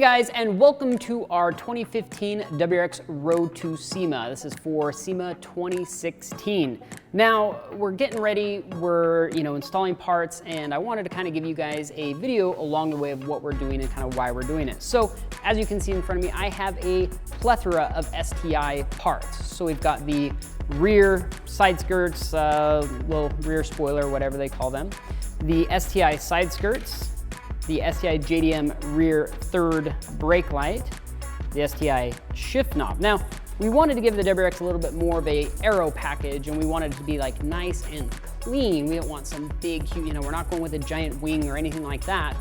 Hey guys, and welcome to our 2015 WRX Road to SEMA. This is for SEMA 2016. Now, we're getting ready, we're installing parts, and I wanted to kind of give you guys a video along the way of what we're doing and kind of why we're doing it. So, as you can see in front of me, I have a plethora of STI parts. So we've got the rear side skirts, little rear spoiler, whatever they call them, the STI side skirts, the STI JDM rear third brake light, the STI shift knob. Now, we wanted to give the WRX a little bit more of a aero package, and we wanted it to be like nice and clean. We don't want some big, huge, we're not going with a giant wing or anything like that.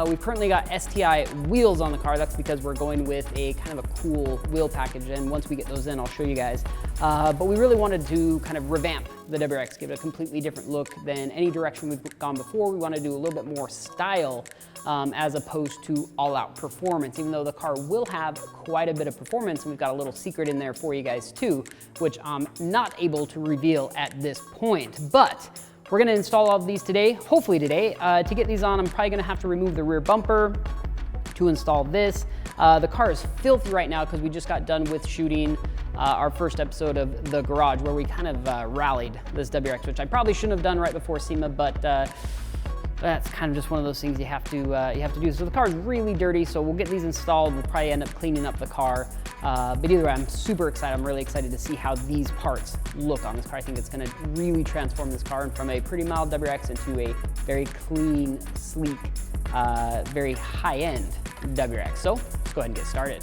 We've currently got STI wheels on the car. That's because we're going with a kind of a cool wheel package, and once we get those in, I'll show you guys. But we really wanted to kind of revamp the WRX, give it a completely different look than any direction we've gone before. We want to do a little bit more style as opposed to all-out performance, even though the car will have quite a bit of performance, and we've got a little secret in there for you guys too, which I'm not able to reveal at this point. But we're going to install all of these today, hopefully today. To get these on, I'm probably going to have to remove the rear bumper to install this. The car is filthy right now because we just got done with shooting our first episode of The Garage, where we kind of rallied this WRX, which I probably shouldn't have done right before SEMA, but that's kind of just one of those things you have to do. So the car is really dirty, so we'll get these installed. We'll probably end up cleaning up the car. But either way, I'm super excited. I'm really excited to see how these parts look on this car. I think it's going to really transform this car from a pretty mild WRX into a very clean, sleek, very high-end WRX. So let's go ahead and get started.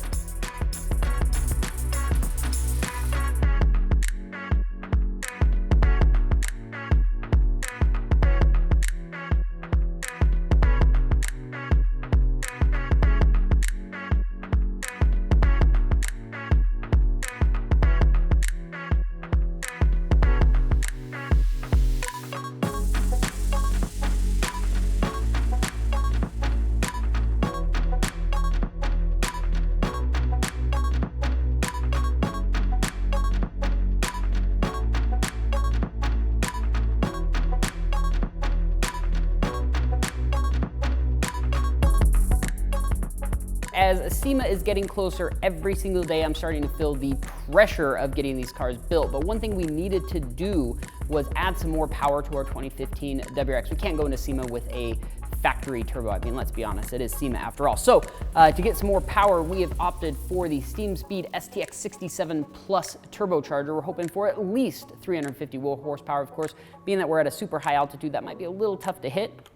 As SEMA is getting closer every single day, I'm starting to feel the pressure of getting these cars built. But one thing we needed to do was add some more power to our 2015 WRX. We can't go into SEMA with a factory turbo. I mean, let's be honest, it is SEMA after all. So to get some more power, we have opted for the SteamSpeed STX67 Plus turbocharger. We're hoping for at least 350 horsepower. Of course, being that we're at a super high altitude, that might be a little tough to hit.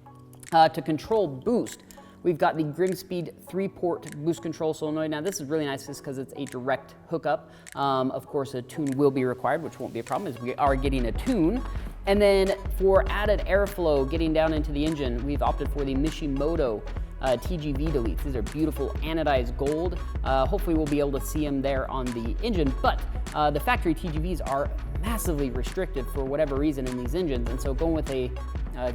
To control boost, we've got the GrimmSpeed 3-port boost control solenoid. Now this is really nice just because it's a direct hookup. Of course, a tune will be required, which won't be a problem as we are getting a tune. And then for added airflow getting down into the engine, we've opted for the Mishimoto TGV deletes. These are beautiful anodized gold. Hopefully we'll be able to see them there on the engine, but the factory TGVs are massively restricted for whatever reason in these engines, and so going with a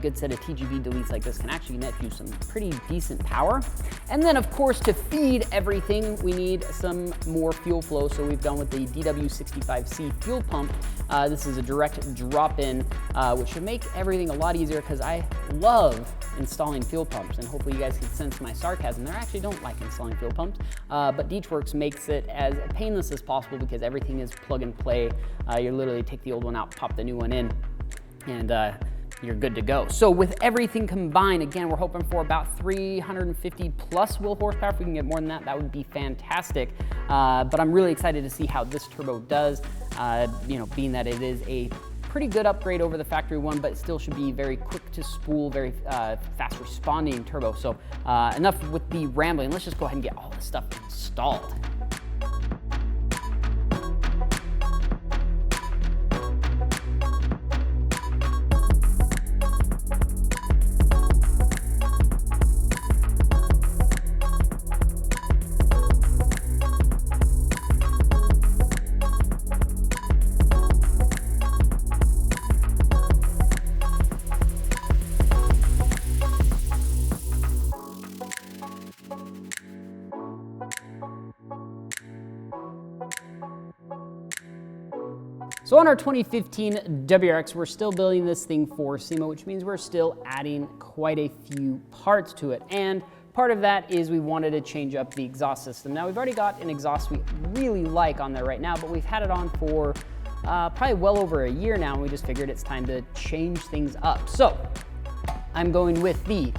good set of TGV deletes like this can actually net you some pretty decent power. And then of course, to feed everything, we need some more fuel flow, so we've gone with the DW65C fuel pump. This is a direct drop-in, which should make everything a lot easier because I love installing fuel pumps, and hopefully you guys can sense my sarcasm there. I actually don't like installing fuel pumps, but DeechWorks makes it as painless as possible because everything is plug and play. You literally take the old one out, pop the new one in, and you're good to go. So with everything combined, again, we're hoping for about 350 plus wheel horsepower. If we can get more than that, that would be fantastic. But I'm really excited to see how this turbo does, being that it is a pretty good upgrade over the factory one, but still should be very quick to spool, very fast responding turbo. So enough with the rambling. Let's just go ahead and get all this stuff installed. So on our 2015 WRX, we're still building this thing for SEMA, which means we're still adding quite a few parts to it. And part Part of that is we wanted to change up the exhaust system. Now we've already got an exhaust we really like on there right now, but we've had it on for probably well over a year now, and we just figured it's time to change things up. So I'm going with the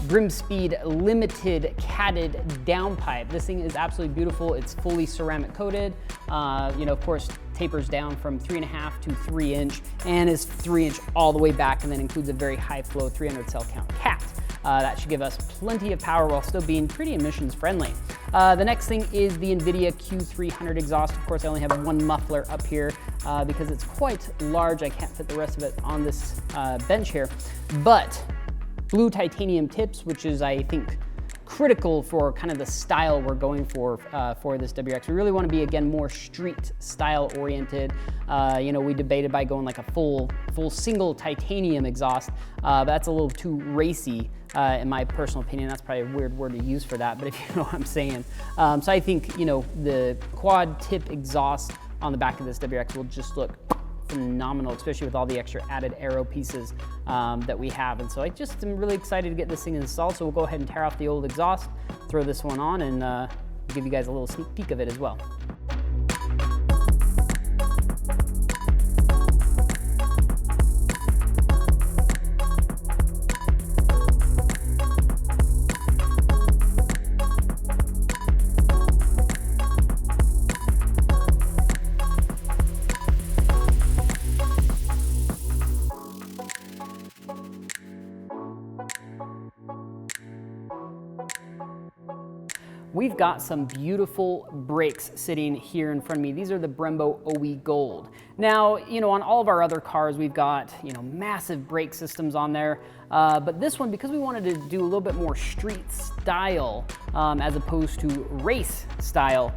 GrimmSpeed limited catted downpipe. This thing is absolutely beautiful. It's fully ceramic coated. You know, of course, tapers down from 3.5 to 3 inch and is 3 inch all the way back, and then includes a very high flow 300 cell count cat. That should give us plenty of power while still being pretty emissions friendly. The next thing is the Invidia Q300 exhaust. Of course, I only have one muffler up here because it's quite large. I can't fit the rest of it on this bench here. But blue titanium tips, which is, I think, critical for kind of the style we're going for this WRX. We really want to be, again, more street style oriented. You know, we debated by going like a full single titanium exhaust, but that's a little too racy in my personal opinion. That's probably a weird word to use for that, but if you know what I'm saying. So I think, you know, the quad tip exhaust on the back of this WRX will just look phenomenal, especially with all the extra added aero pieces that we have. And so I just am really excited to get this thing installed. So we'll go ahead and tear off the old exhaust, throw this one on, and give you guys a little sneak peek of it as well. We've got some beautiful brakes sitting here in front of me. These are the Brembo OE Gold. Now, you know, on all of our other cars, we've got, you know, massive brake systems on there. But this one, because we wanted to do a little bit more street style as opposed to race style,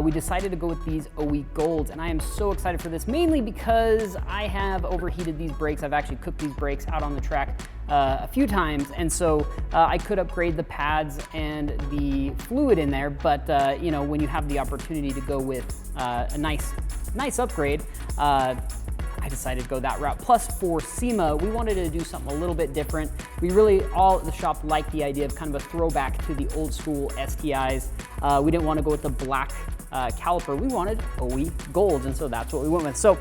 we decided to go with these OE Golds. And I am so excited for this, mainly because I have overheated these brakes. I've actually cooked these brakes out on the track a few times, and so I could upgrade the pads and the fluid in there, but you know, when you have the opportunity to go with a nice upgrade, I decided to go that route. Plus, for SEMA, we wanted to do something a little bit different. We really, all at the shop, liked the idea of kind of a throwback to the old school STIs. We didn't want to go with the black caliper. We wanted OE Golds, and so that's what we went with. So,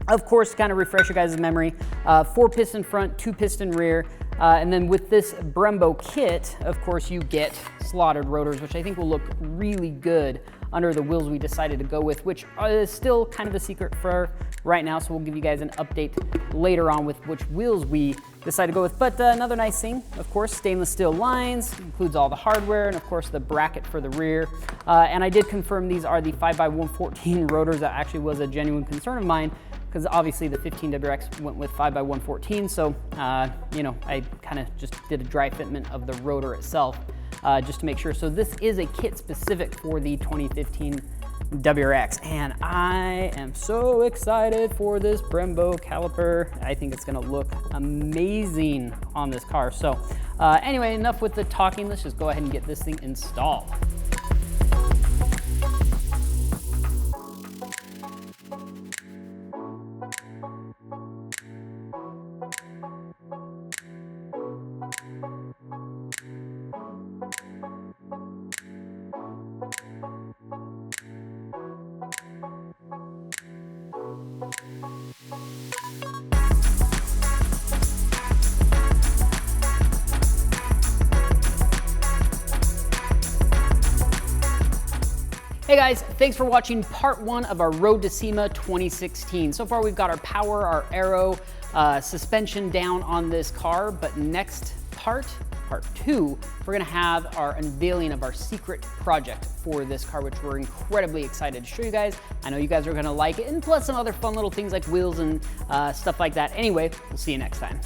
of course, to kind of refresh your guys' memory, 4-piston front, 2-piston rear, and then with this Brembo kit, of course, you get slotted rotors, which I think will look really good under the wheels we decided to go with, which is still kind of a secret for right now, so we'll give you guys an update later on with which wheels we decided to go with. But another nice thing, of course, stainless steel lines, includes all the hardware, and of course the bracket for the rear. And I did confirm these are the 5x114 rotors. That actually was a genuine concern of mine, because obviously the 15WX went with 5x114, so you know, I kind of just did a dry fitment of the rotor itself just to make sure. So this is a kit specific for the 2015 WRX, and I am so excited for this Brembo caliper. I think it's gonna look amazing on this car. So anyway, enough with the talking. Let's just go ahead and get this thing installed. Hey guys, thanks for watching part 1 of our Road to SEMA 2016. So far we've got our power, our aero, suspension down on this car, but next part 2, we're gonna have our unveiling of our secret project for this car, which we're incredibly excited to show you guys. I know you guys are gonna like it, and plus some other fun little things like wheels and stuff like that. Anyway, we'll see you next time.